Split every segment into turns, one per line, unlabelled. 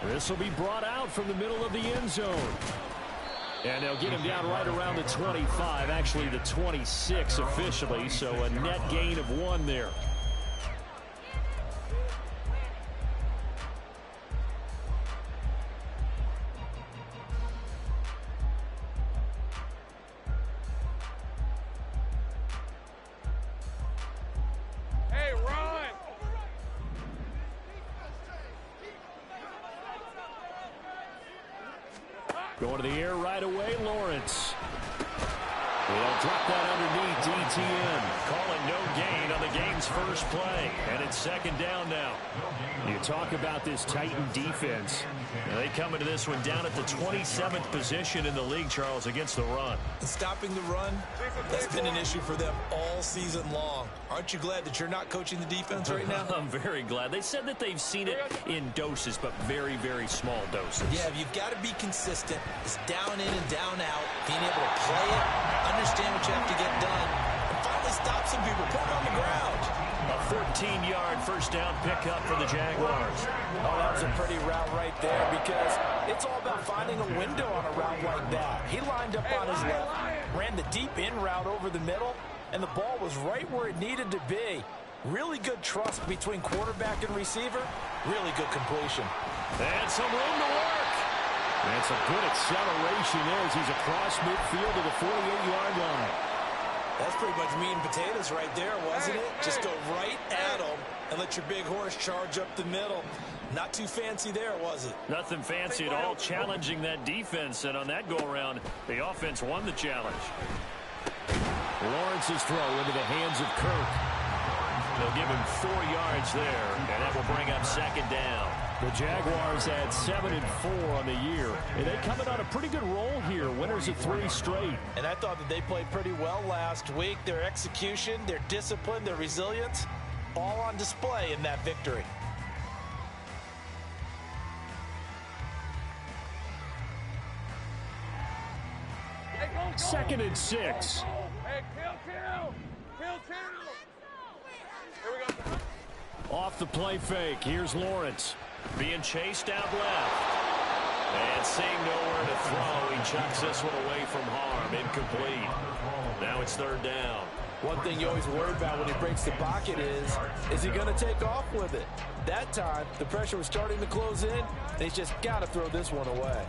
This will be brought out from the middle of the end zone. And they'll get him down right around the 25, actually the 26 officially, so a net gain of 1 there. Going to the air right away, Lawrence. They'll drop that underneath DTN. Calling no gain on the game's first play. And it's second down now. You talk about this Titan defense. And they come into this one down at the 27th position in the league, Charles, against the run.
Stopping the run, that's been an issue for them all season long. Aren't you glad that you're not coaching the defense right now?
I'm very glad. They said that they've seen it in doses, but very, very small doses.
Yeah, you've got to be consistent. It's down in and down out. Being able to play it, understand what you have to get done, and finally stop some people, put them on the ground.
A 13-yard first down pickup for the Jaguars.
Oh, that was a pretty route right there because it's all about finding a window on a route like that. He lined up on his left, ran the deep in route over the middle, and the ball was right where it needed to be. Really good trust between quarterback and receiver. Really good completion.
And some room to work. And some good acceleration there as he's across midfield to the 48-yard line.
That's pretty much meat and potatoes right there, wasn't it? Just go right at them and let your big horse charge up the middle. Not too fancy there, was it?
Nothing fancy at all, challenging that defense. And on that go-around, the offense won the challenge. Lawrence's throw into the hands of Kirk. They'll give him 4 yards there, and that will bring up second down. The Jaguars had 7-4 on the year, and they come in on a pretty good roll here, winners of 3 straight.
And I thought that they played pretty well last week. Their execution, their discipline, their resilience, all on display in that victory.
Second and 6.
Hey, kill. Here we go.
Off the play fake, here's Lawrence. Being chased out left. And seeing nowhere to throw, he chucks this one away from harm. Incomplete. Now it's third down.
One thing you always worry about when he breaks the pocket is he going to take off with it? That time, the pressure was starting to close in, and he's just got to throw this one away.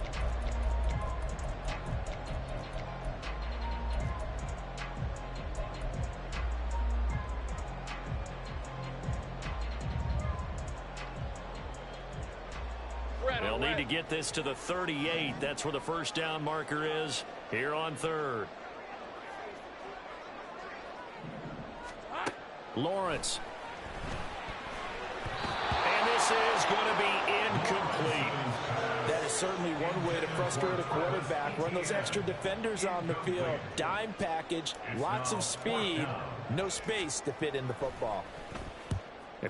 They'll need to get this to the 38. That's where the first down marker is here on third. Lawrence. And this is going to be incomplete.
That is certainly one way to frustrate a quarterback. Run those extra defenders on the field. Dime package, lots of speed, no space to fit in the football.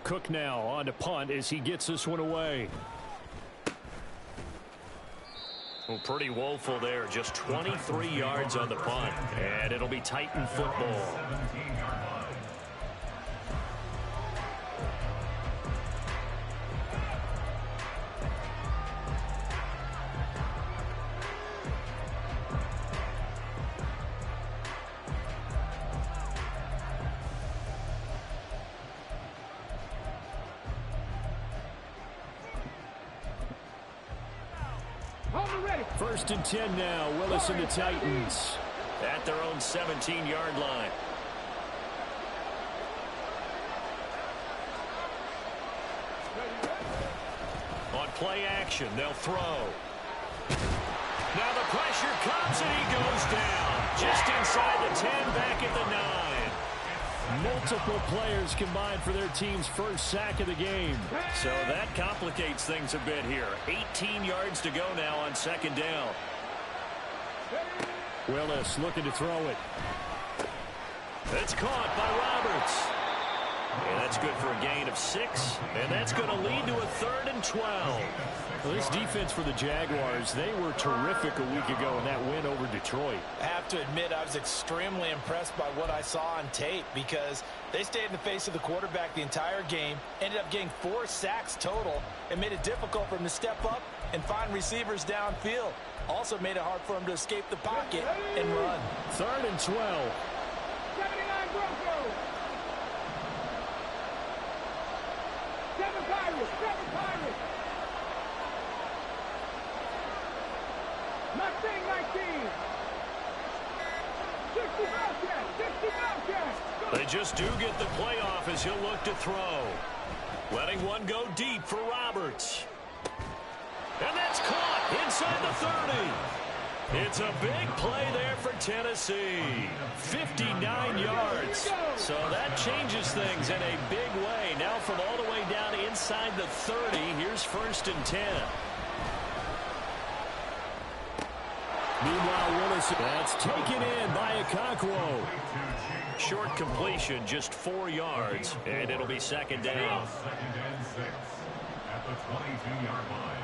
Cook now on to punt as he gets this one away. Well, pretty woeful there. Just 23 yards on the punt. And it'll be Titan football. First and 10 now. Willis and the Titans at their own 17-yard line. On play action, they'll throw. Now the pressure comes and he goes down. Just inside the 10, back at the 9. Multiple players combined for their team's first sack of the game. So that complicates things a bit here. 18 yards to go now on second down. Willis looking to throw it. It's caught by Roberts. And that's good for a gain of 6. And that's going to lead to a 3rd and 12.
Well, this defense for the Jaguars, they were terrific a week ago in that win over Detroit.
I have to admit, I was extremely impressed by what I saw on tape because they stayed in the face of the quarterback the entire game, ended up getting 4 sacks total, and made it difficult for him to step up and find receivers downfield. Also made it hard for him to escape the pocket and run.
3rd and 12.
79 Broncos. 7 Pirates. 7 Pirates. Mustang 19. 60 Bobcats. 60 Bobcats.
They just do get the playoff as he'll look to throw. Letting one go deep for Roberts. And that's caught inside the 30. It's a big play there for Tennessee. 59 yards. So that changes things in a big way. Now from all the way down inside the 30, here's 1st and 10.
Meanwhile, Willis, that's taken in by Okonkwo.
Short completion, just 4 yards, and it'll be 2nd down.
2nd and 6 at the 22-yard line.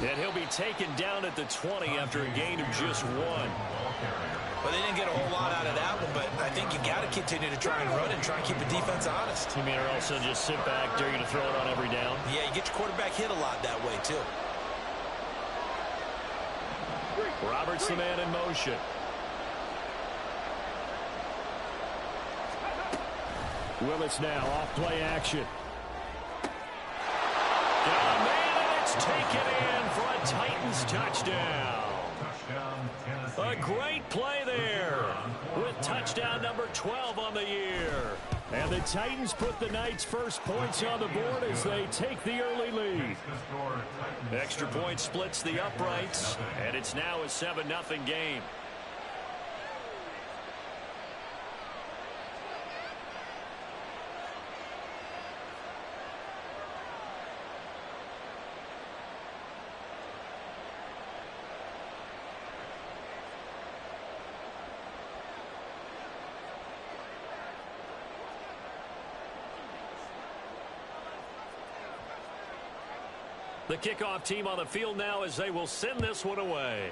And he'll be taken down at the 20 after a gain of just 1.
Well, they didn't get a whole lot out of that one, but I think you got to continue to try and run and try and keep the defense honest.
You mean, or also just sit back, they're going to throw it on every down?
Yeah, you get your quarterback hit a lot that way, too.
Roberts the man in motion.
Willis now off play action.
Got a man, and it's taken in for a Titans touchdown. A great play there with touchdown number 12 on the year.
And the Titans put the Knights' first points on the board as they take the early lead.
Extra point splits the uprights, and it's now a 7-0 game. The kickoff team on the field now as they will send this one away.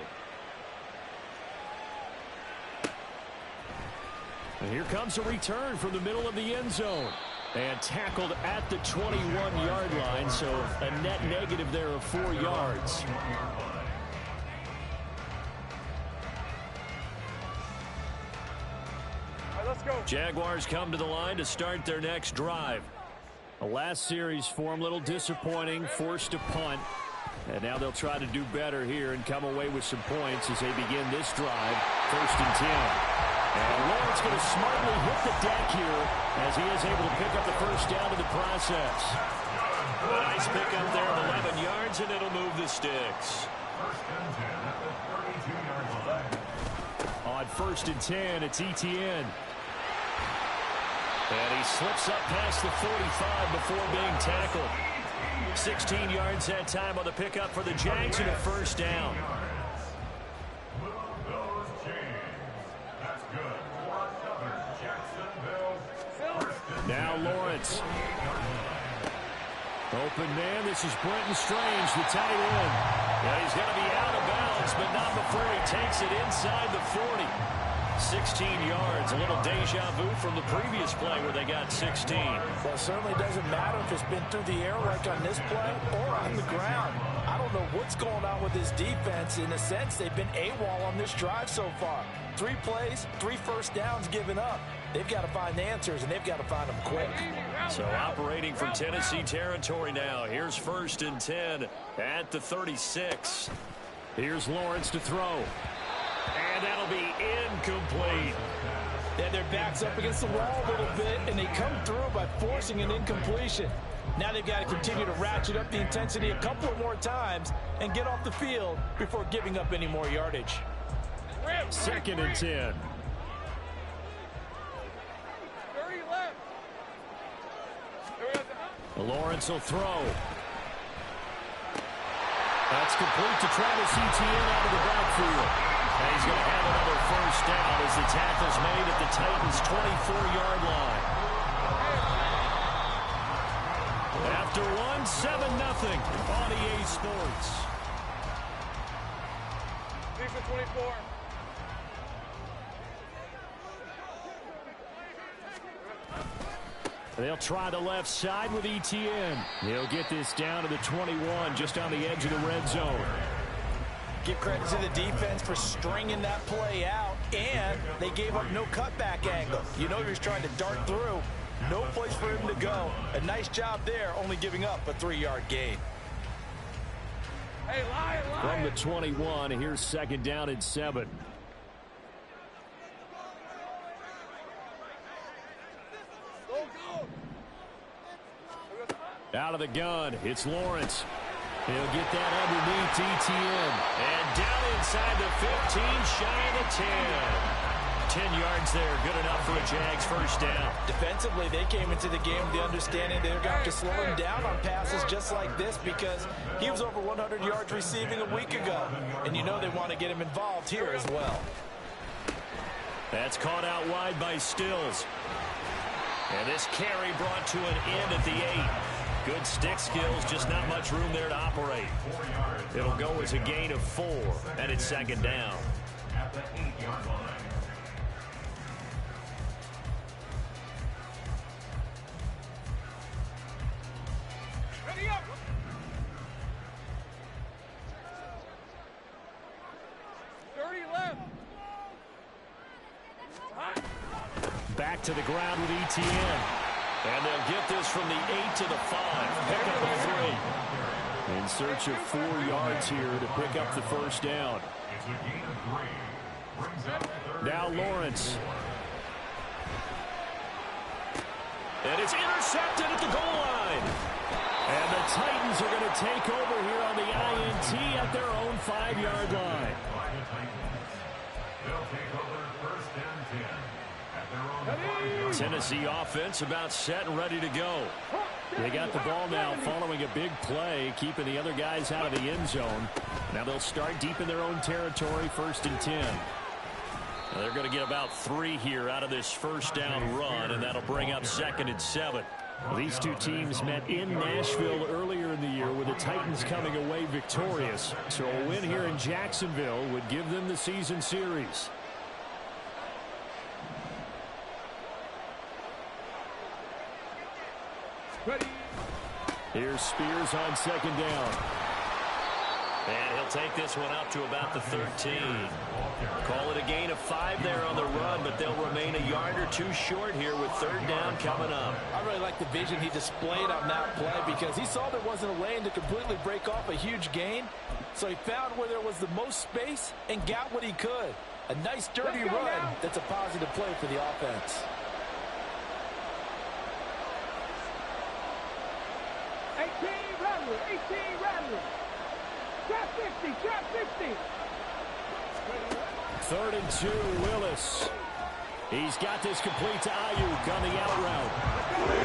And here comes a return from the middle of the end zone. And tackled at the 21-yard line, so a net negative there of 4 yards.
All right, let's go.
Jaguars come to the line to start their next drive.
The last series for them, a little disappointing, forced to punt. And now they'll try to do better here and come away with some points as they begin this drive. 1st and 10. And Lawrence going to smartly hit the deck here as he is able to pick up the first down in the process.
A nice pickup there of 11 yards, and it'll move the sticks.
1st and 10 at the 32-yard line.
On 1st and 10, it's Etienne.
And he slips up past the 45 before being tackled. 16 yards that time on the pickup for the Jags and a first down.
Move those chains. That's good. For another Jacksonville. 1st and
Now Lawrence. Open man, this is Brenton Strange, the tight end.
Yeah, he's going to be out of bounds, but not before he takes it inside the 40. 16 yards, a little deja vu from the previous play where they got 16.
Well, it certainly doesn't matter if it's been through the air like on this play or on the ground. I don't know what's going on with this defense. In a sense, they've been AWOL on this drive so far. 3 plays, 3 first downs given up. They've got to find answers, and they've got to find them quick.
So operating for Tennessee territory now. Here's 1st and 10 at the 36.
Here's Lawrence to throw.
And that'll be incomplete.
Yeah, their back's up against the wall a little bit, and they come through by forcing an incompletion. Now they've got to continue to ratchet up the intensity a couple of more times and get off the field before giving up any more yardage.
2nd and 10.
30 left. There we go.
Lawrence will throw. That's complete to Travis Etienne out of the backfield. And he's going to have another first down as the tackle's made at the Titans' 24-yard line. After one, 7-0 on EA Sports.
Defense 24.
They'll try the left side with Etienne. He'll get this down to the 21, just on the edge of the red zone.
Give credit to the defense for stringing that play out, and they gave up no cutback angle. You know he was trying to dart through. No place for him to go. A nice job there, only giving up a 3-yard gain.
Hey, Lion.
From the 21, here's second down and 7. Out of the gun, it's Lawrence. He'll get that underneath Etienne. And down inside the 15, shy of the 10. 10 yards there, good enough for a Jags first down.
Defensively, they came into the game with the understanding they're going to have to slow him down on passes just like this because he was over 100 yards receiving a week ago. And you know they want to get him involved here as well.
That's caught out wide by Stills. And this carry brought to an end at the 8. Good stick skills, just not much room there to operate. It'll go as a gain of 4, and it's second down.
At the 8-yard line.
Ready up.
Back to the ground with Etienne. And they'll get this from the 8 to the 5. Pick up a 3. In search of 4 yards here to pick up the first down.
It's a gain of 3. Brings up third.
Now Lawrence. And it's intercepted at the goal line. And the Titans are going to take over here on the INT at their own 5-yard line.
They'll take over first and 10 at their own 5-yard line.
Tennessee offense about set and ready to go. They got the ball now following a big play, keeping the other guys out of the end zone. Now they'll start deep in their own territory, first and 10. Now they're going to get about 3 here out of this first down run, and that'll bring up second and 7. These two teams met in Nashville earlier in the year with the Titans coming away victorious. So a win here in Jacksonville would give them the season series.
Ready.
Here's Spears on second down. And he'll take this one up to about the 13. Call it a gain of 5 there on the run, but they'll remain a yard or 2 short here with third down coming up.
I really like the vision he displayed on that play because he saw there wasn't a lane to completely break off a huge gain. So he found where there was the most space and got what he could. A nice dirty run that's a positive play for the offense.
18 Rattler. 18 Rattler. Trap 50. Trap 50.
Third and 2, Willis. He's got this complete to Ayuk on the out route. They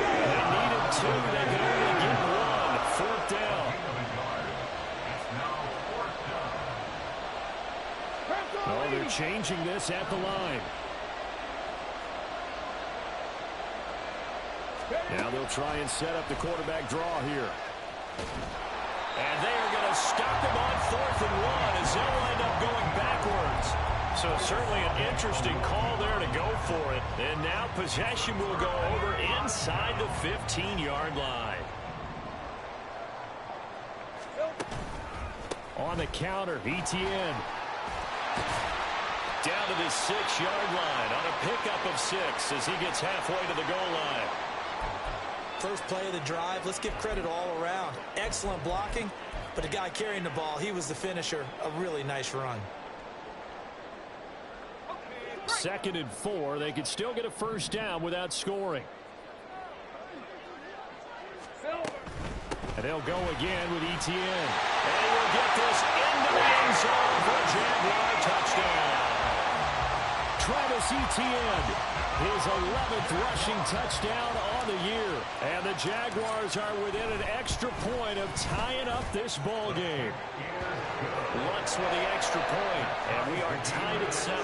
needed 2. They could only get 1. Fourth down. Oh, they're changing this at the line. Now they'll try and set up the quarterback draw here. And they are going to stop him on 4th and 1 as they'll end up going backwards. So certainly an interesting call there to go for it. And now possession will go over inside the 15-yard line. On the counter, Etienne. Down to the 6-yard line on a pickup of 6 as he gets halfway to the goal line.
First play of the drive, let's give credit all around. Excellent blocking, but the guy carrying the ball, he was the finisher. A really nice run.
Second and 4, they could still get a first down without scoring. And they'll go again with Etienne. And he will get this into the end zone for a Jaguar touchdown. Travis Etienne, his 11th rushing touchdown on the year. And the Jaguars are within an extra point of tying up this ball game. Lutz with the extra point, and we are tied at 7.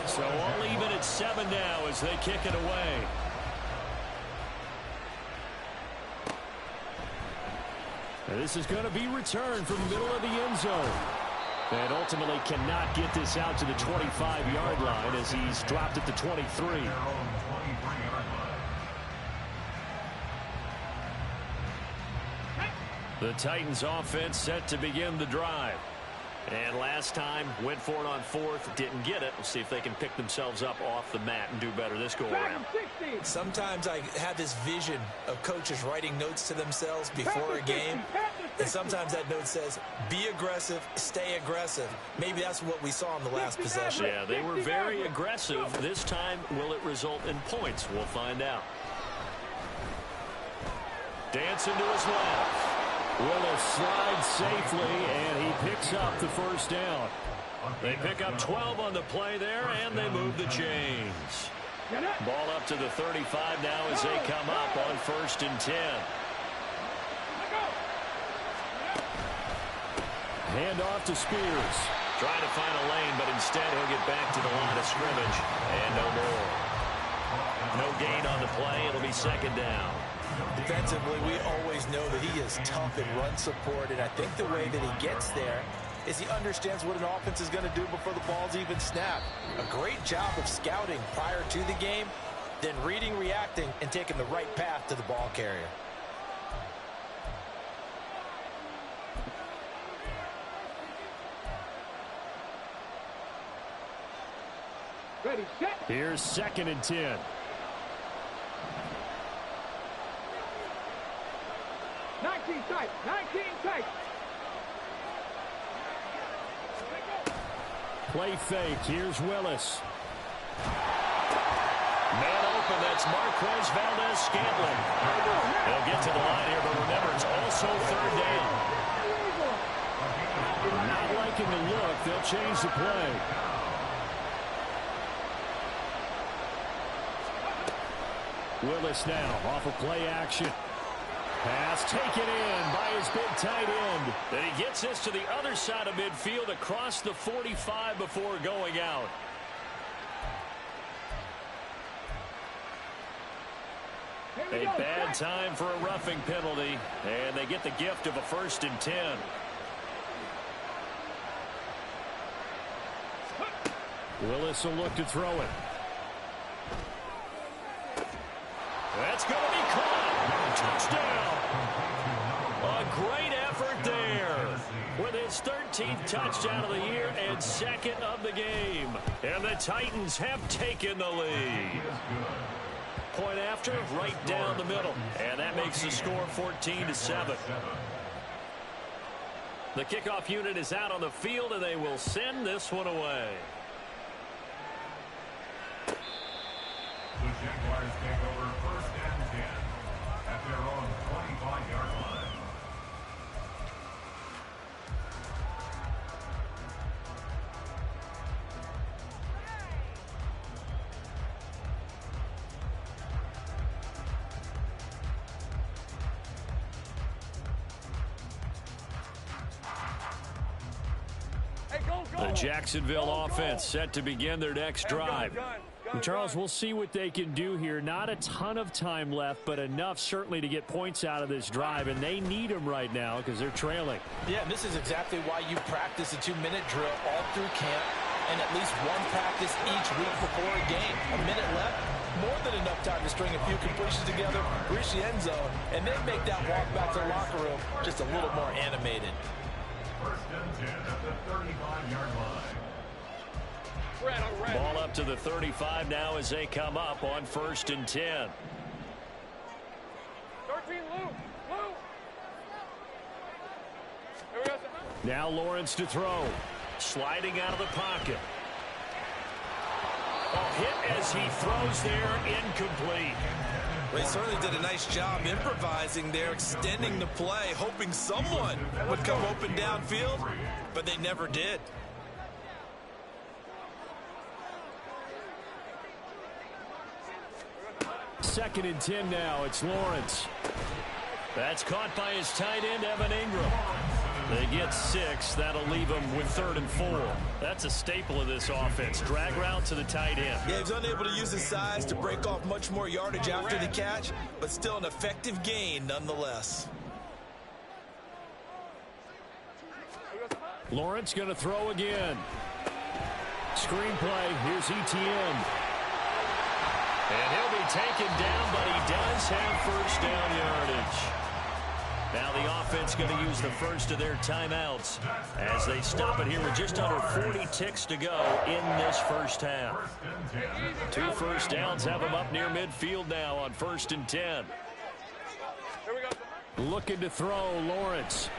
So all even at 7 now as they kick it away. And this is going to be returned from the middle of the end zone. And ultimately cannot get this out to the 25-yard line as he's dropped at the 23. The Titans offense set to begin the drive. And last time went for it on 4th, didn't get it. We'll see if they can pick themselves up off the mat and do better this go around.
Sometimes I have this vision of coaches writing notes to themselves before a game. And sometimes that note says, be aggressive, stay aggressive. Maybe that's what we saw in the last possession.
Yeah, they were very aggressive. This time, will it result in points? We'll find out. Dancing to his left. Willis slides safely, and he picks up the first down. They pick up 12 on the play there, and they move the chains. Ball up to the 35 now as they come up on 1st and 10. Hand off to Spears. Trying to find a lane, but instead he'll get back to the line of scrimmage. And no more. No gain on the play. It'll be 2nd down.
Defensively, we always know that he is tough in run support, and I think the way that he gets there is he understands what an offense is going to do before the ball's even snapped. A great job of scouting prior to the game, then reading, reacting, and taking the right path to the ball carrier.
Ready, set.
Here's 2nd and 10.
19 tight, 19 tight.
Play fake. Here's Willis. Man open. That's Marquez Valdez-Scantling. They'll get to the line here, but remember, it's also 3rd down. Not liking the look. They'll change the play. Willis now off of play action. Pass taken in by his big tight end. And he gets this to the other side of midfield across the 45 before going out. A bad time for a roughing penalty, and they get the gift of a 1st and 10. Willis will look to throw it. That's going to be caught. Touchdown. A great effort there with his 13th touchdown of the year and 2nd of the game. And the Titans have taken the lead. Point after, right down the middle. And that makes the score 14-7. The kickoff unit is out on the field, and they will send this one away.
The Jaguars take over 1st and 10 at their own 25-yard line.
The Jacksonville offense set to begin their next drive. And Charles, we'll see what they can do here. Not a ton of time left, but enough certainly to get points out of this drive, and they need them right now because they're trailing.
Yeah, and this is exactly why you practice a 2-minute drill all through camp and at least one practice each week before a game. A minute left, more than enough time to string a few completions together, reach the end zone, and then make that walk back to the locker room just a little more animated.
1st and 10 at the 35-yard line.
Ball up to the 35 now as they come up on 1st and 10.
13, Lou. Here we go.
Now Lawrence to throw. Sliding out of the pocket.
Oh, hit as he throws there, incomplete.
Well, he certainly did a nice job improvising there, extending the play, hoping someone would come open downfield, but they never did.
Second and 10 now. It's Lawrence.
That's caught by his tight end, Evan Ingram. They get 6. That'll leave them with 3rd and 4. That's a staple of this offense. Drag route to the tight end.
Yeah, he's unable to use his size to break off much more yardage after the catch, but still an effective gain nonetheless.
Lawrence going to throw again. Screenplay. Here's ETN.
And he'll be taken down, but he does have first down yardage. Now the offense going to use the first of their timeouts as they stop it here with just under 40 ticks to go in this first half. 2 first downs have them up near midfield now on 1st and 10.
Here we go.
Looking to throw, Lawrence.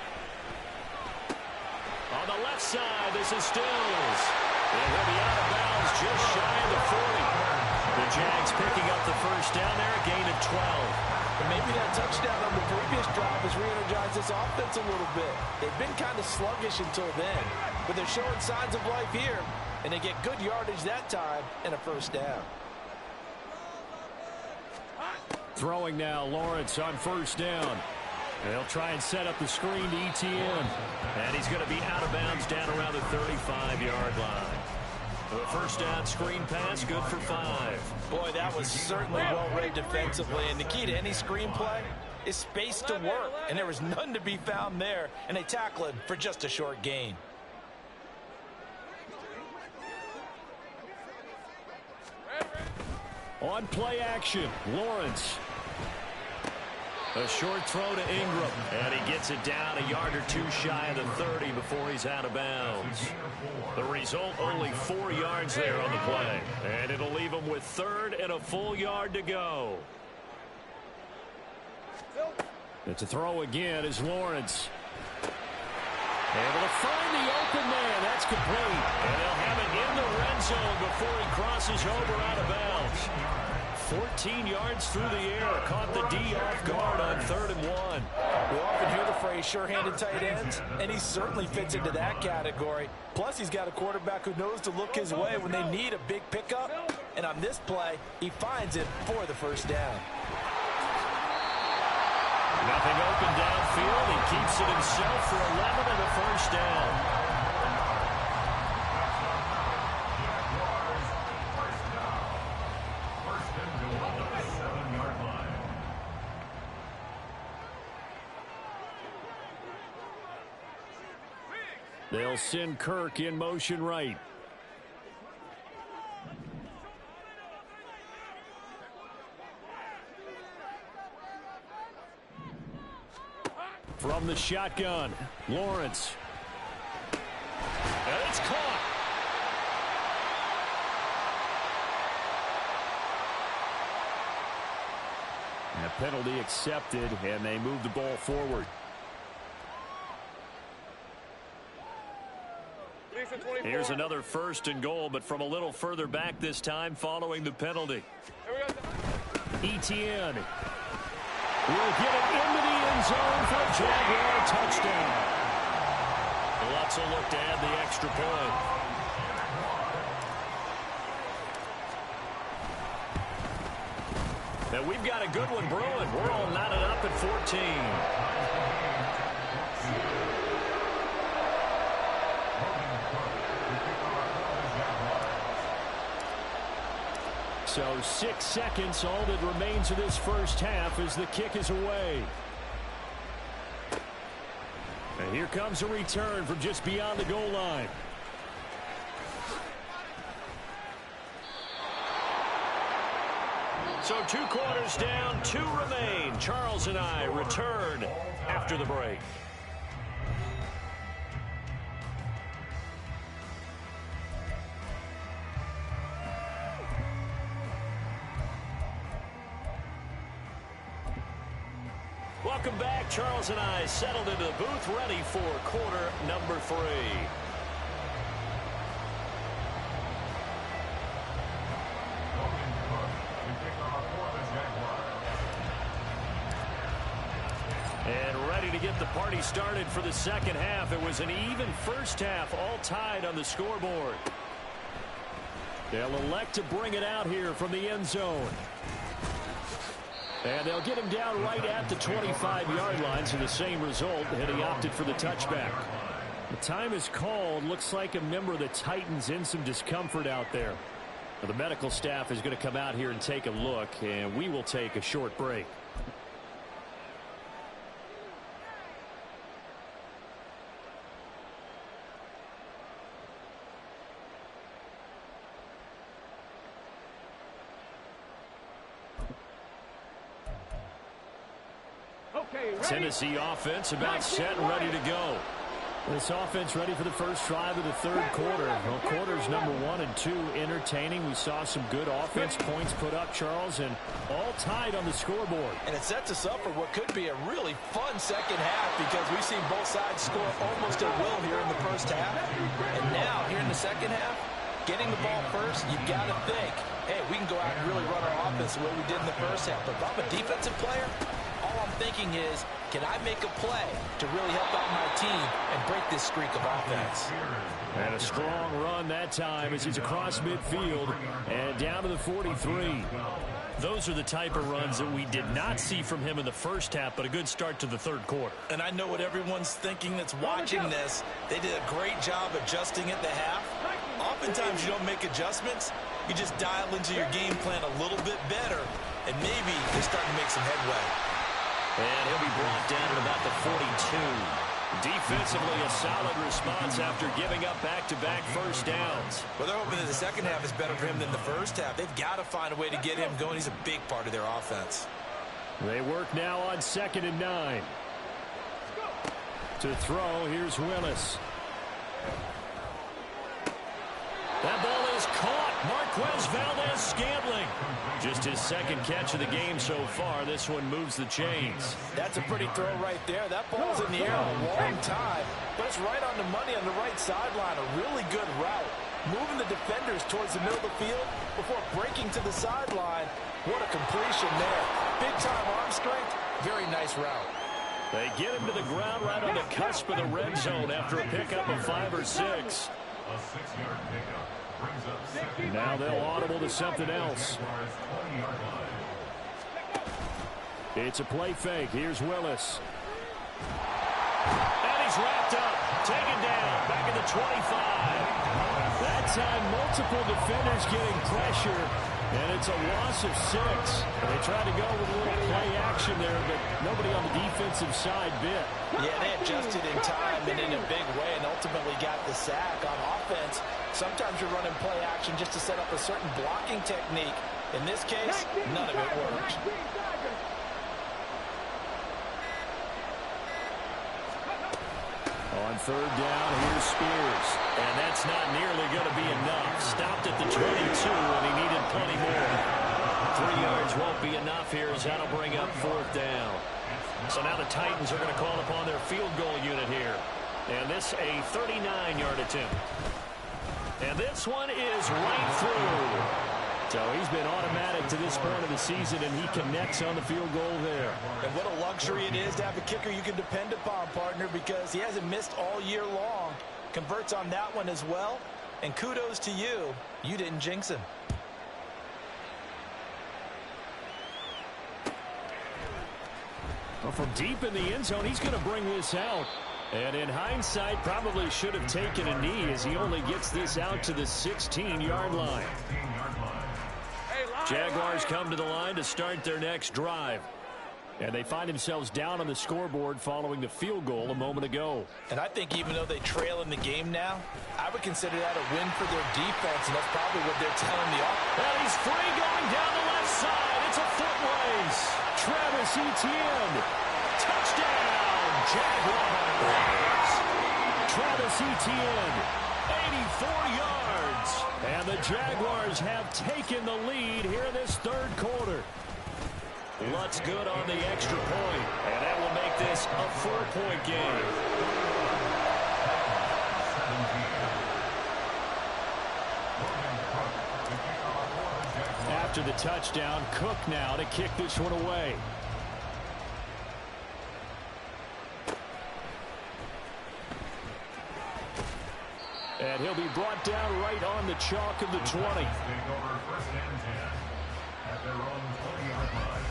On the left side, this is Stills. And he'll be out of bounds just shy of the 40. The Jags picking up the first down there, a gain of 12.
Maybe that touchdown on the previous drive has re-energized this offense a little bit. They've been kind of sluggish until then, but they're showing signs of life here, and they get good yardage that time and a first down.
Throwing now, Lawrence on first down. They'll try and set up the screen to ETN.
And he's going to be out of bounds down around the 35-yard line. The first down screen pass, good for 5.
Boy, that was certainly well-read defensively, and the key to any screen play is space to work, and there was none to be found there, and they tackle it for just a short gain.
On play action, Lawrence.
A short throw to Ingram, and he gets it down a yard or 2 shy of the 30 before he's out of bounds. The result, only 4 yards there on the play, and it'll leave him with 3rd and a full yard to go.
It's a throw again is Lawrence. Able to find the open man. That's complete.
And they'll have it in the red zone before he crosses over out of bounds. 14 yards through the air. Caught the D off guard on 3rd and 1.
We often hear the phrase sure-handed tight ends, and he certainly fits into that category. Plus, he's got a quarterback who knows to look his way when they need a big pickup. And on this play, he finds it for the first down.
Nothing open downfield. He keeps it himself for 11 and a first down.
They'll send Kirk in motion right. From the shotgun, Lawrence.
And it's caught.
And a penalty accepted, and they move the ball forward.
Here's another 1st and goal, but from a little further back this time following the penalty.
ETN will get it into the end zone for a Jaguar touchdown.
Let's look to add the extra point. Now we've got a good one brewing. We're all knotted up at 14.
So 6 seconds, all that remains of this first half as the kick is away. And here comes a return from just beyond the goal line.
So 2 quarters down, 2 remain. Charles and I return after the break. Welcome back. Charles and I settled into the booth, ready for quarter number 3.
ready to get the party started for the second half. It was an even first half, all tied on the scoreboard. They'll elect to bring it out here from the end zone. And they'll get him down right at the 25-yard line, so the same result, and he opted for the touchback. The time is called. Looks like a member of the Titans in some discomfort out there. The medical staff is going to come out here and take a look, and we will take a short break. Tennessee offense about set and ready to go. This offense ready for the first drive of the third quarter. Well, quarters number 1 and 2 entertaining. We saw some good offense points put up, Charles, and all tied on the scoreboard.
And it sets us up for what could be a really fun second half because we've seen both sides score almost at will here in the first half. And now, here in the second half, getting the ball first, you've got to think, hey, we can go out and really run our offense the way we did in the first half. But if I'm a defensive player, all I'm thinking is, can I make a play to really help out my team and break this streak of offense?
And a strong run that time as he's across midfield and down to the 43. Those are the type of runs that we did not see from him in the first half, but a good start to the third quarter.
And I know what everyone's thinking that's watching this. They did a great job adjusting at the half. Oftentimes you don't make adjustments. You just dial into your game plan a little bit better, and maybe they're starting to make some headway.
And he'll be brought down at about the 42. Defensively, a solid response after giving up back-to-back first downs.
Well, they're hoping that the second half is better for him than the first half. They've got to find a way to get him going. He's a big part of their offense.
They work now on 2nd and 9. To throw, here's Willis. That ball is caught. Marquez Valdez-Scantling. Just his second catch of the game so far. This one moves the chains.
That's a pretty throw right there. That ball's in the air a long time, but it's right on the money on the right sideline. A really good route. Moving the defenders towards the middle of the field before breaking to the sideline. What a completion there. Big-time arm strength. Very nice route.
They get him to the ground right on the cusp of the red zone after a pickup of 5 or 6.
A 6-yard pickup brings up second.
Now they'll audible to something else. It's a play fake. Here's Willis. And he's wrapped up. Taken down. Back at the 25. That time, multiple defenders getting pressure. And it's a loss of 6. They tried to go with a little play action there, but nobody on the defensive side bit.
Yeah, they adjusted in time and in a big way and ultimately got the sack. On offense, sometimes you're running play action just to set up a certain blocking technique. In this case, none of it worked.
On 3rd down, here's Spears. And that's not nearly going to be enough. Stopped at the 22, and he needed plenty more. 3 yards won't be enough here as that'll bring up 4th down. So now the Titans are going to call upon their field goal unit here. And this a 39-yard attempt. And this one is right through. So he's been automatic to this point of the season, and he connects on the field goal there.
And what a luxury it is to have a kicker you can depend upon, partner, because he hasn't missed all year long. Converts on that one as well. And kudos to you. You didn't jinx him.
Well, from deep in the end zone, he's going to bring this out. And in hindsight, probably should have taken a knee as he only gets this out to the 16-yard line. Jaguars come to the line to start their next drive. And they find themselves down on the scoreboard following the field goal a moment ago.
And I think even though they trail in the game now, I would consider that a win for their defense, and that's probably what they're telling the offense.
And he's free going down the left side. It's a foot race. Travis Etienne. Touchdown, Jaguars. Travis Etienne, 84 yards. And the Jaguars have taken the lead here in this third quarter. Lutz good on the extra point, and that will make this a 4-point game. After the touchdown, Cook now to kick this one away. And he'll be brought down right on the chalk of the 20.
Take over first and 10 at their own 20-yard line.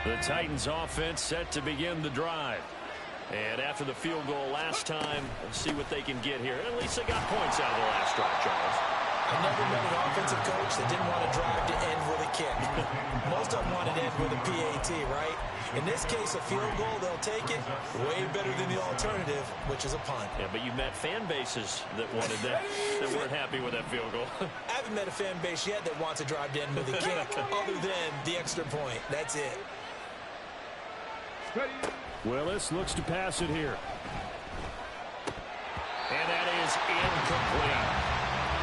The Titans offense set to begin the drive. And after the field goal last time, let's see what they can get here. At least they got points out of the last drive, Charles.
I never met an offensive coach that didn't want to drive to end with a kick. Most of them wanted to end with a PAT, right? In this case, a field goal, they'll take it. Way better than the alternative, which is a punt.
Yeah, but you met fan bases that wanted that, that weren't happy with that field goal.
I haven't met a fan base yet that wants to drive to end with a kick, other than the extra point. That's it.
Willis looks to pass it here. And that is incomplete.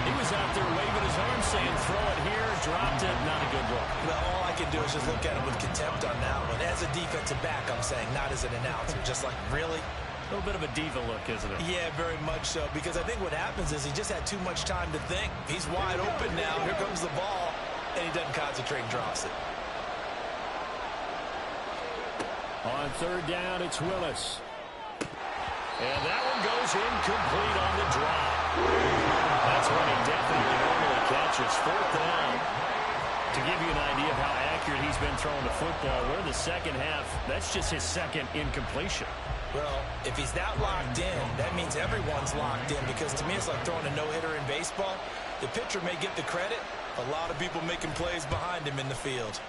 He was out there waving his arm saying, throw it here, dropped it, not a good look.
Well, all I can do is just look at him with contempt on that one. As a defensive back, I'm saying, not as an announcer. Just like, really?
A little bit of a diva look, isn't it?
Yeah, very much so. Because I think what happens is he just had too much time to think. He's wide open now. Here comes the ball. And he doesn't concentrate and drops it.
On third down, it's Willis. And that one goes incomplete on the drop. That's one he definitely normally catches. Fourth down. To give you an idea of how accurate he's been throwing the football, we're in the second half. That's just his second incompletion.
Well, if he's that locked in, that means everyone's locked in. Because to me, it's like throwing a no-hitter in baseball. The pitcher may get the credit. A lot of people making plays behind him in the field.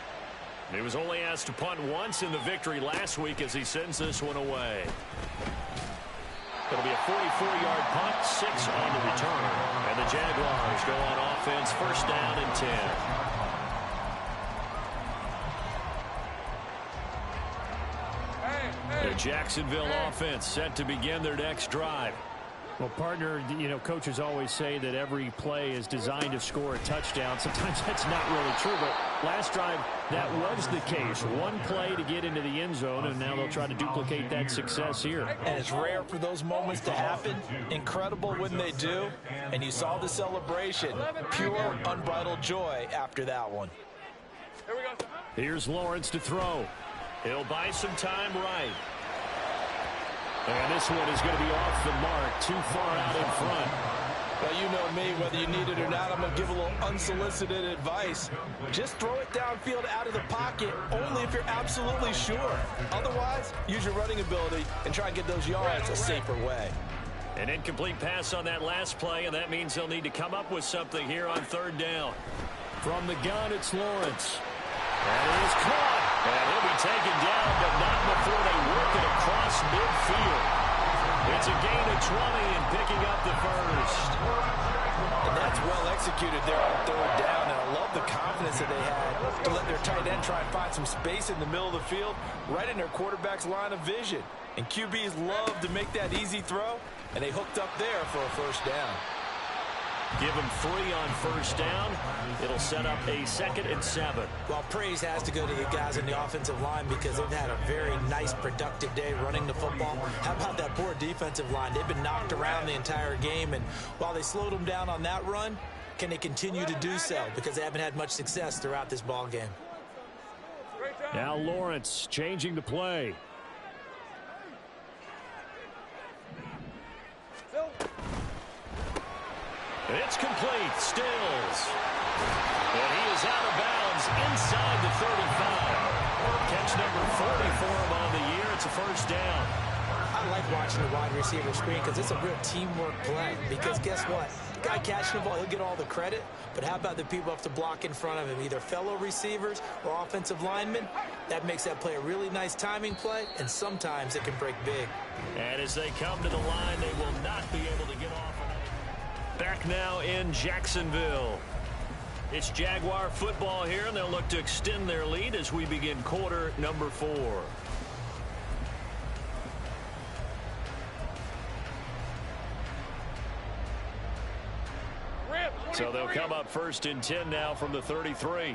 He was only asked to punt once in the victory last week as he sends this one away. It'll be a 44-yard punt, 6 on the return. And the Jaguars go on offense, first down and 10. The Jacksonville offense set to begin their next drive. Well, partner, you know, coaches always say that every play is designed to score a touchdown. Sometimes that's not really true, but last drive, that was the case. One play to get into the end zone, and now they'll try to duplicate that success here.
And it's rare for those moments to happen. Incredible when they do. And you saw the celebration. Pure, unbridled joy after that one.
Here we go.
Here's Lawrence to throw. He'll buy some time right. And this one is going to be off the mark, too far out in front.
Well, you know me, whether you need it or not, I'm going to give a little unsolicited advice. Just throw it downfield out of the pocket, only if you're absolutely sure. Otherwise, use your running ability and try and get those yards a safer way.
An incomplete pass on that last play, and that means they'll need to come up with something here on third down. From the gun, it's Lawrence. And it is caught. And he'll be taken down, but not before they work it across midfield. It's a gain of 20 and picking up the first.
And that's well executed there on third down. And I love the confidence that they had to let their tight end try and find some space in the middle of the field, right in their quarterback's line of vision. And QBs love to make that easy throw, and they hooked up there for a first down.
Give him 3 on first down. It'll set up a 2nd and 7.
Well, praise has to go to the guys in the offensive line because they've had a very nice, productive day running the football. How about that poor defensive line? They've been knocked around the entire game, and while they slowed them down on that run, can they continue to do so? Because they haven't had much success throughout this ball game.
Now Lawrence changing the play. It's complete. Stills. And he is out of bounds inside the 35. Catch number 40 for him on the year. It's a first down.
I like watching the wide receiver screen because it's a real teamwork play. Because guess what? The guy catching the ball, he'll get all the credit. But how about the people up to block in front of him, either fellow receivers or offensive linemen? That makes that play a really nice timing play, and sometimes it can break big.
And as they come to the line, they will not be able to get off. Back now in Jacksonville. It's Jaguar football here, and they'll look to extend their lead as we begin quarter number 4. So they'll come up first and 10 now from the 33.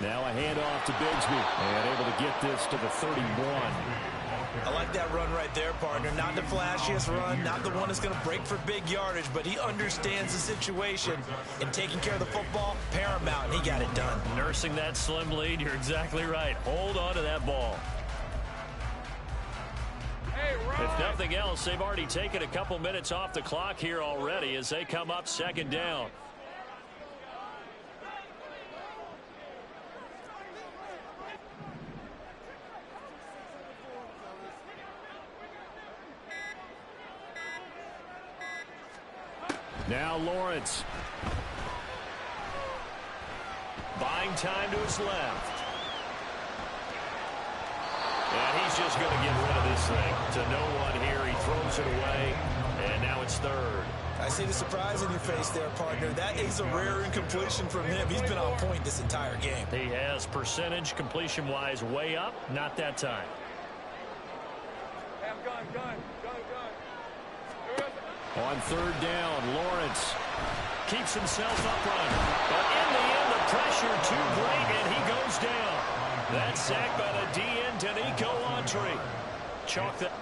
Now a handoff to Bigsby, and able to get this to the 31.
I like that run right there, partner. Not the flashiest run, not the one that's going to break for big yardage, but he understands the situation, and taking care of the football, paramount, and he got it done.
Nursing that slim lead, you're exactly right. Hold on to that ball. If nothing else, they've already taken a couple minutes off the clock here already as they come up second down. Now Lawrence. Buying time to his left. And he's just going to get rid of this thing to no one here. He throws it away, and now it's third.
I see the surprise in your face there, partner. That is a rare incompletion from him. He's been on point this entire game.
He has percentage completion-wise way up. Not that time.
Hey, I'm gun.
On third down, Lawrence keeps himself upright. But in the end, the pressure too great, and he goes down. That's sacked by the DN, Danico Autry. Chalk that.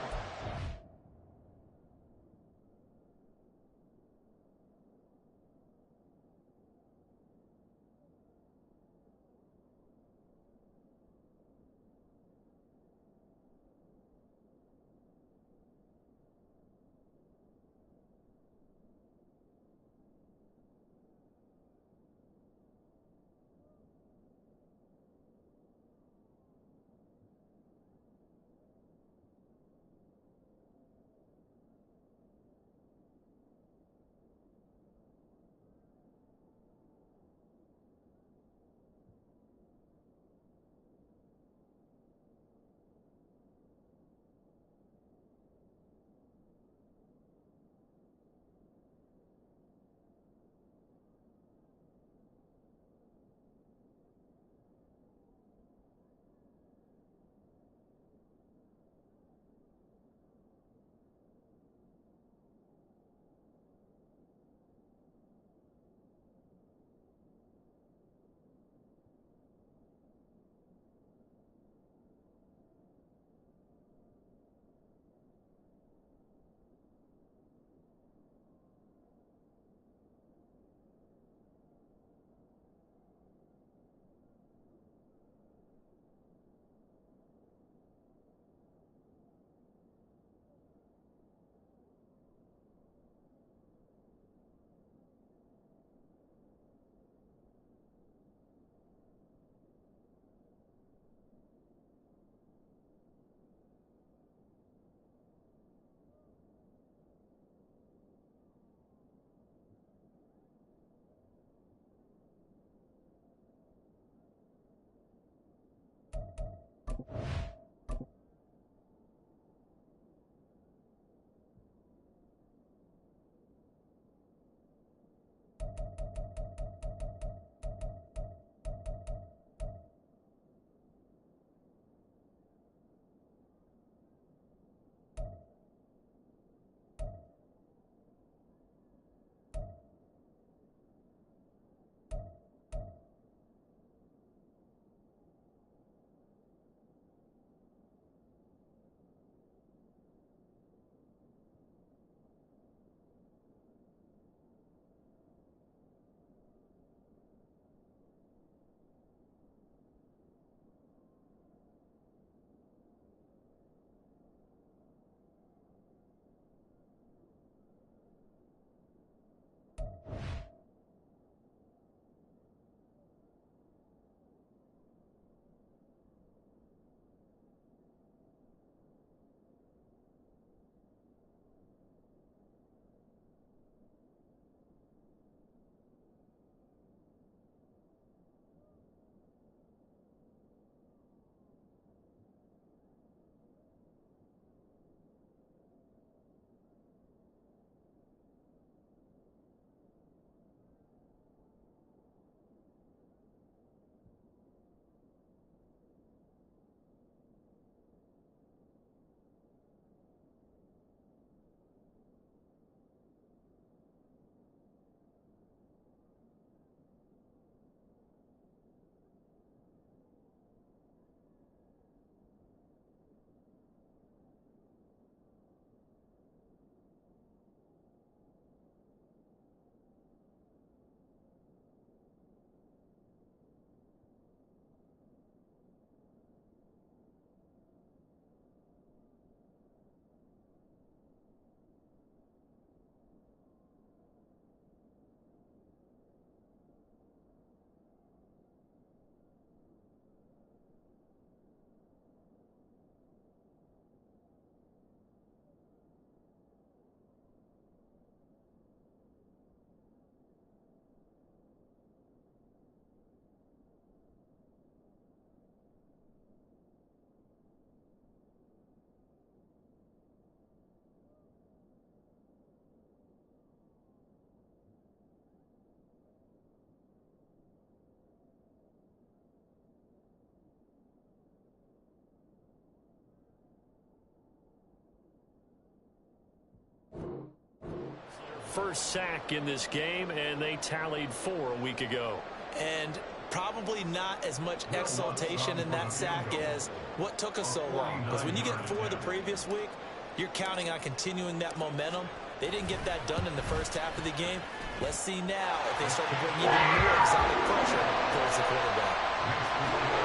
first sack in this game, and they tallied 4 a week ago.
And probably not as much exultation in that sack as what took us so long. Because when you get 4 the previous week, you're counting on continuing that momentum. They didn't get that done in the first half of the game. Let's see now if they start to bring even more exotic pressure towards the quarterback.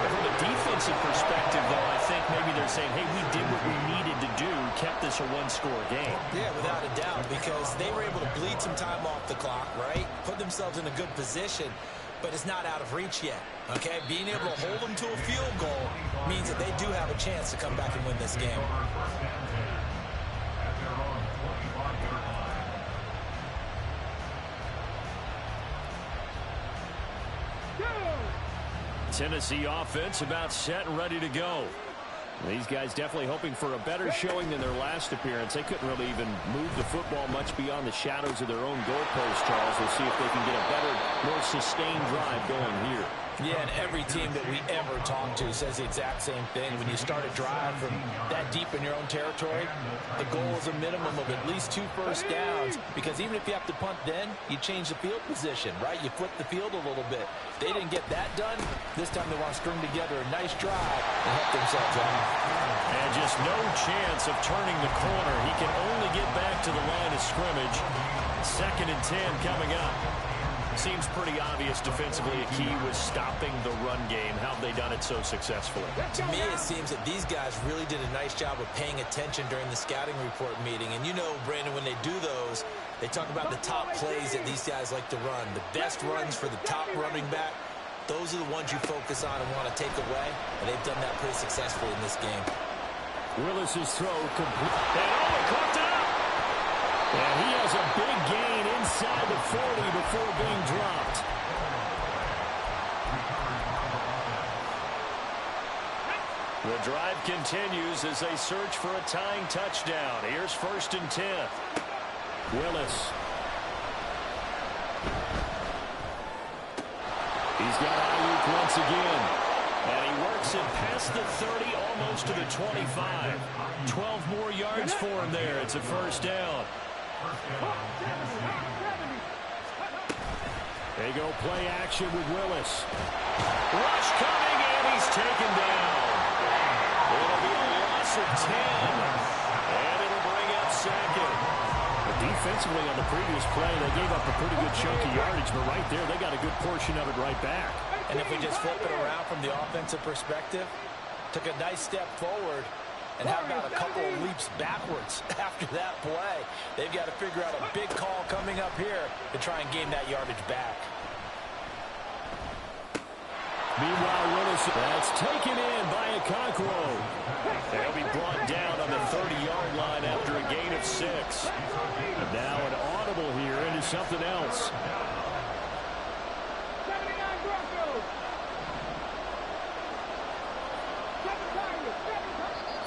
From a defensive perspective, though, I think maybe they're saying, hey, we did what we needed to do, kept this a one-score game.
Yeah, without a doubt, because they were able to bleed some time off the clock, right? Put themselves in a good position, but it's not out of reach yet, okay? Being able to hold them to a field goal means that they do have a chance to come back and win this game.
Tennessee offense about set and ready to go. These guys definitely hoping for a better showing than their last appearance. They couldn't really even move the football much beyond the shadows of their own goalpost, Charles. We'll see if they can get a better, more sustained drive going here.
Yeah, and every team that we ever talk to says the exact same thing. When you start a drive from that deep in your own territory, the goal is a minimum of at least 2 first downs, because even if you have to punt then, you change the field position, right? You flip the field a little bit. They didn't get that done. This time they want to string together a nice drive and help themselves out.
And just no chance of turning the corner. He can only get back to the line of scrimmage. 2nd and 10 coming up. Seems pretty obvious defensively a key was stopping the run game. How have they done it so successfully?
To me, it seems that these guys really did a nice job of paying attention during the scouting report meeting. And you know, Brandon, when they do those, they talk about the top plays that these guys like to run. The best runs for the top running back, those are the ones you focus on and want to take away. And they've done that pretty successfully in this game.
Willis's throw complete. And caught it up. And he has a big gain inside the 40 before being dropped. The drive continues as they search for a tying touchdown. Here's 1st and 10. Willis. He's got Ayuk once again. And he works it past the 30, almost to the 25. 12 more yards for him there. It's a first down. They go play action with Willis. Rush coming, and he's taken down. It'll be a loss of 10. And it'll bring up 2nd. But defensively on the previous play, they gave up a pretty good chunk of yardage, but right there, they got a good portion of it right back.
And if we just flip it around from the offensive perspective, took a nice step forward, and how about a couple of leaps backwards after that play? They've got to figure out a big call coming up here to try and gain that yardage back.
Meanwhile, Willis, that's taken in by Okonkwo. They'll be brought down on the 30-yard line after a gain of 6. And now an audible here into something else.
79 Broncos.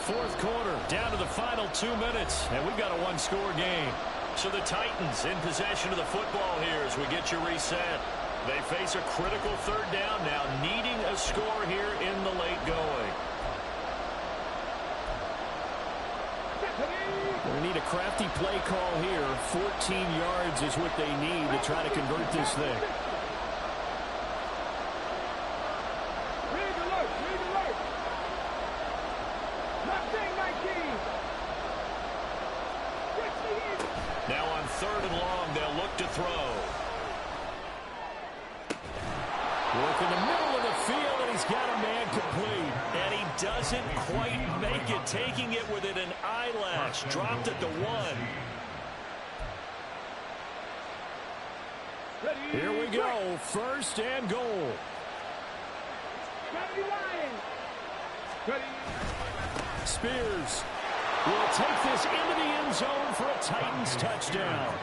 4th quarter, down to the final 2 minutes, and we've got a 1-score game.
So the Titans in possession of the football here as we get you reset. They face a critical 3rd down now, needing a score here in the late going.
We need a crafty play call here. 14 yards is what they need to try to convert this thing.
Read alert. Read alert. Mustang 19.
Now on 3rd and long, they'll look to throw.
Work in the middle of the field, and he's got a man complete.
And he doesn't quite make it, taking it within an eyelash. Dropped at the 1.
Here we go, 1st and goal. Spears will take this into the end zone for a Titans touchdown.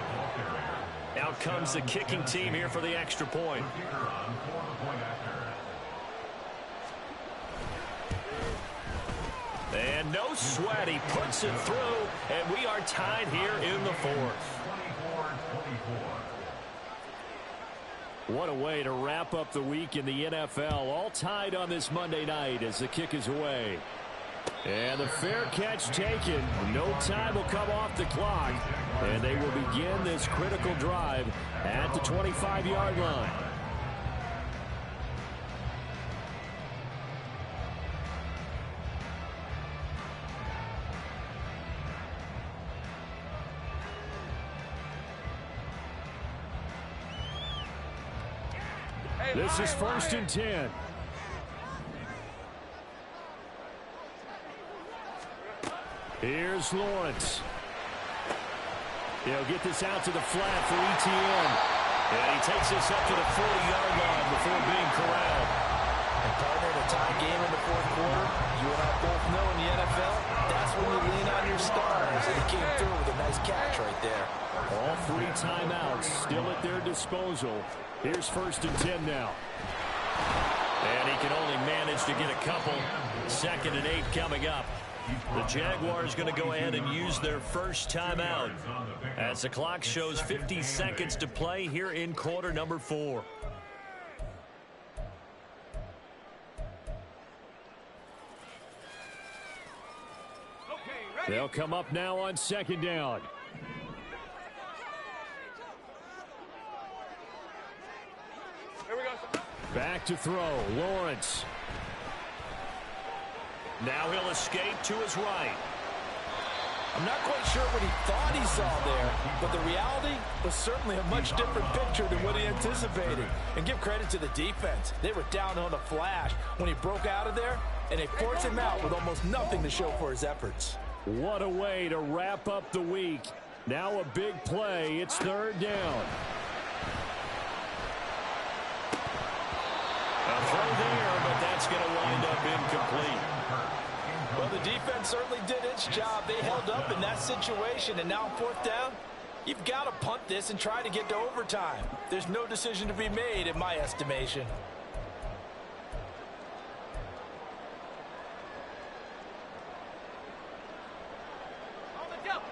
Out comes the kicking team here for the extra point. And no sweat, he puts it through, and we are tied here in the 4th.
What a way to wrap up the week in the NFL. All tied on this Monday night as the kick is away. And the fair catch taken. No time will come off the clock. And they will begin this critical drive at the 25-yard line. This is 1st and 10. Here's Lawrence. He'll get this out to the flat for ETN. And he takes this up to the 40-yard line before being corralled.
And partner, in a tie game in the fourth quarter, you and I both know in the NFL, that's when you lean on your stars. And he came through with a nice catch right there.
All 3 timeouts still at their disposal. Here's 1st and 10 now.
And he can only manage to get a couple. 2nd and 8 coming up. The Jaguars going to go ahead and use their first timeout as the clock shows 50 seconds to play here in quarter number 4.
They'll come up now on 2nd down.
Here we go.
Back to throw. Lawrence.
Now he'll escape to his right.
I'm not quite sure what he thought he saw there, but the reality was certainly a much different picture than what he anticipated. And give credit to the defense. They were down on a flash when he broke out of there, and they forced him out with almost nothing to show for his efforts.
What a way to wrap up the week. Now a big play. It's 3rd down.
A throw there, but that's going to wind up incomplete.
Well, the defense certainly did its job. They held up in that situation, and now 4th down, you've got to punt this and try to get to overtime. There's no decision to be made in my estimation.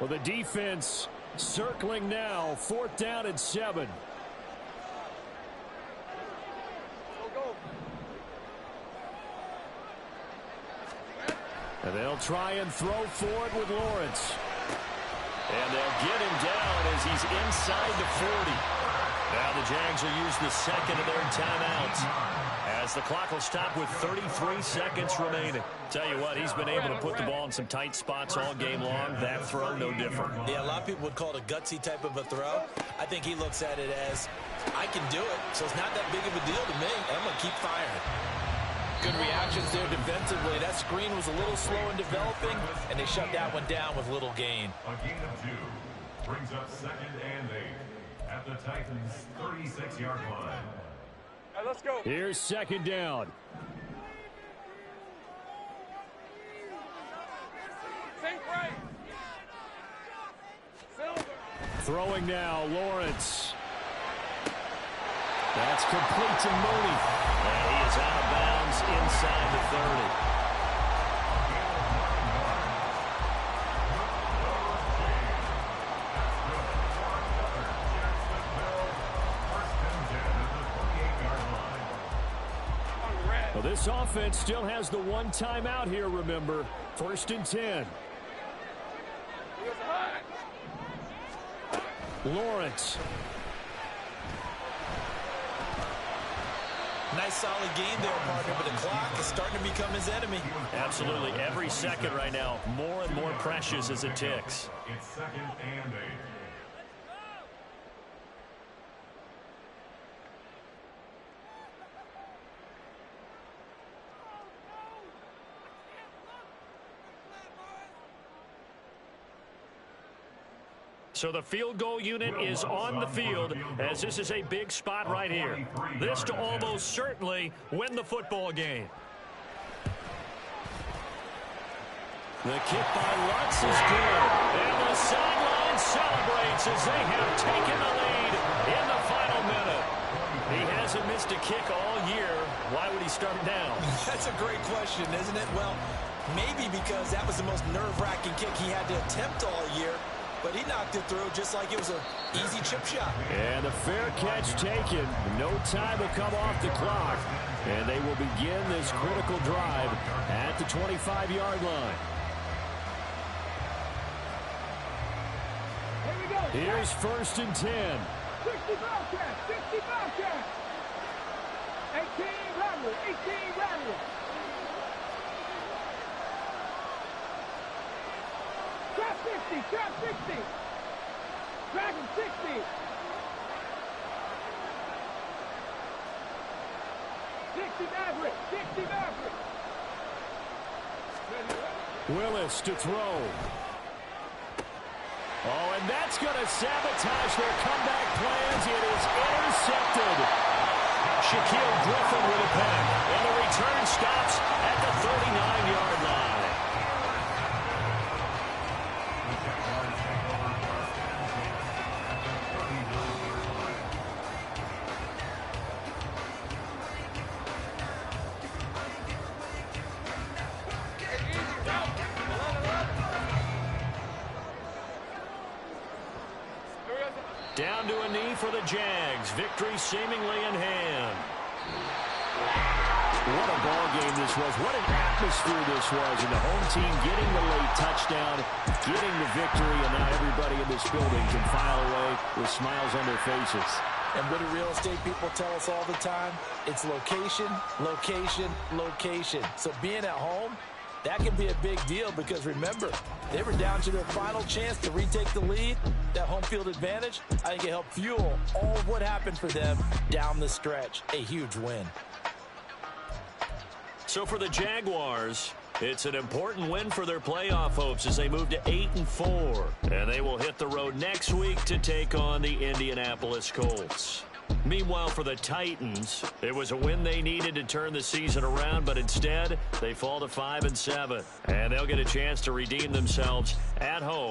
Well, the defense circling now. 4th down and 7. And they'll try and throw for it with Lawrence.
And they'll get him down as he's inside the 40. Now the Jags will use the 2nd of their timeouts as the clock will stop with 33 seconds remaining.
Tell you what, he's been able to put the ball in some tight spots all game long. That throw, no different.
Yeah, a lot of people would call it a gutsy type of a throw. I think he looks at it as, I can do it, so it's not that big of a deal to me. I'm going to keep firing.
Good reactions there defensively. That screen was a little slow in developing, and they shut that one down with little gain.
A gain of 2 brings up 2nd and 8 at the Titans' 36-yard line.
Hey, let's go.
Here's 2nd down.
Sink right. Silver.
Throwing now, Lawrence. That's complete to Mooney.
And he is out of bounds inside the 30.
Well, this offense still has the 1 timeout here, remember. 1st and 10. Lawrence.
Nice solid game there, partner, but the clock is starting to become his enemy.
Absolutely. Every second right now, more and more precious as it ticks.
It's 2nd and 8.
So the field goal unit is on the field as this is a big spot right here. This to almost certainly win the football game.
The kick by Lutz is good.
And the sideline celebrates as they have taken the lead in the final minute. He hasn't missed a kick all year. Why would he start now?
That's a great question, isn't it? Well, maybe because that was the most nerve-wracking kick he had to attempt all year. But he knocked it through just like it was an easy chip shot.
And the fair catch taken. No time will come off the clock. And they will begin this this critical drive at the 25-yard line. Here's 1st and 10.
60 Bobcats, 60 Bobcats. 18 Rebels, 18 Rebels. Trap 60, trap 60. Dragon 60. 60 Maverick, 60 Maverick.
Willis to throw. Oh, and that's going to sabotage their comeback plans. It is intercepted. Shaquille Griffin with a pick. And the return stops at the 39-yard line. Down to a knee for the Jags. Victory seemingly in hand. What a ball game this was. What an atmosphere this was. And the home team getting the late touchdown, getting the victory, and now everybody in this building can file away with smiles on their faces.
And what do real estate people tell us all the time? It's location, location, location. So being at home, that can be a big deal because, remember, they were down to their final chance to retake the lead. That home field advantage, I think it helped fuel all of what happened for them down the stretch. A huge win.
So for the Jaguars, it's an important win for their playoff hopes as they move to 8-4. And they will hit the road next week to take on the Indianapolis Colts. Meanwhile, for the Titans, it was a win they needed to turn the season around, but instead, they fall to 5-7. And they'll get a chance to redeem themselves at home.